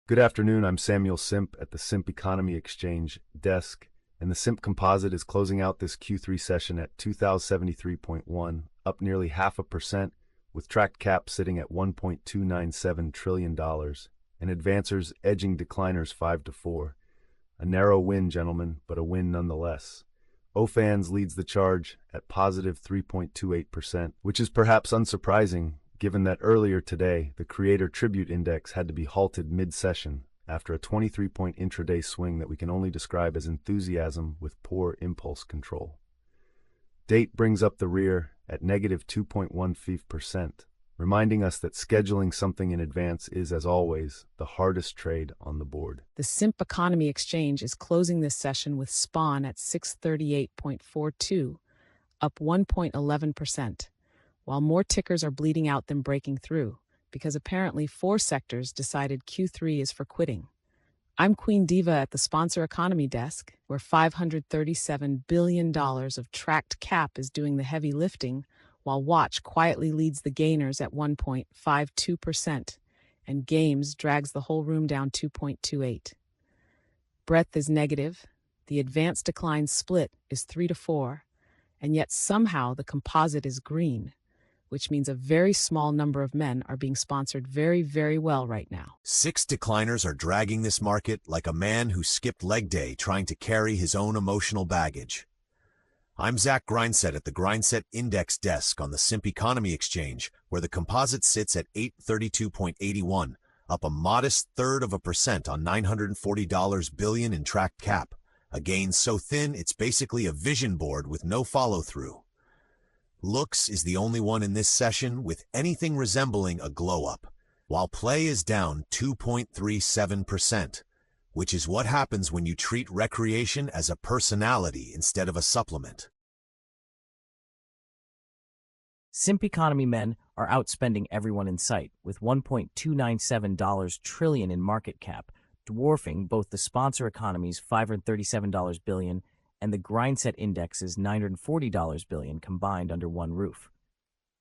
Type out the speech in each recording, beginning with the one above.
Good afternoon, I'm Samuel Simp at the Simp Economy Exchange desk, and the Simp composite is closing out this Q3 session at 2073.1, up nearly 0.5%, with tracked cap sitting at $1.297 trillion, and advancers edging decliners 5-4. A narrow win, gentlemen, but a win nonetheless. OFANS leads the charge at positive 3.28%, which is perhaps unsurprising, given that earlier today, the Creator Tribute Index had to be halted mid-session after a 23-point intraday swing that we can only describe as enthusiasm with poor impulse control. Date brings up the rear at negative 2.15%, reminding us that scheduling something in advance is, as always, the hardest trade on the board. The Simp Economy Exchange is closing this session with SPAN at 638.42, up 1.11%. While more tickers are bleeding out than breaking through, because apparently 4 sectors decided Q3 is for quitting. I'm Queen Diva at the Sponsor Economy desk, where $537 billion of tracked cap is doing the heavy lifting, while Watch quietly leads the gainers at 1.52%, and Games drags the whole room down 2.28. Breadth is negative, the advanced decline split is 3-4, and yet somehow the composite is green, which means a very small number of men are being sponsored very, very well right now. 6 decliners are dragging this market like a man who skipped leg day trying to carry his own emotional baggage. I'm Zach Grindset at the Grindset Index desk on the Simp Economy Exchange, where the composite sits at 832.81, up a modest 1/3% on $940 billion in tracked cap, a gain so thin it's basically a vision board with no follow-through. Looks is the only one in this session with anything resembling a glow-up, while play is down 2.37%, which is what happens when you treat recreation as a personality instead of a supplement. Simp economy men are outspending everyone in sight, with $1.297 trillion in market cap, dwarfing both the sponsor economy's $537 billion and the Grindset Index's $940 billion combined under one roof.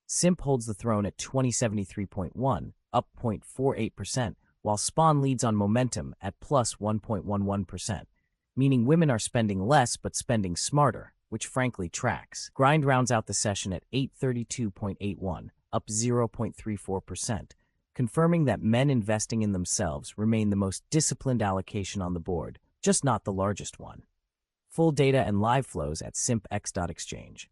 Simp holds the throne at 2073.1, up 0.48%, while SPAN leads on momentum at plus 1.11%, meaning women are spending less but spending smarter, which frankly tracks. Grind rounds out the session at 832.81, up 0.34%, confirming that men investing in themselves remain the most disciplined allocation on the board, just not the largest one. Full data and live flows at simpx.exchange.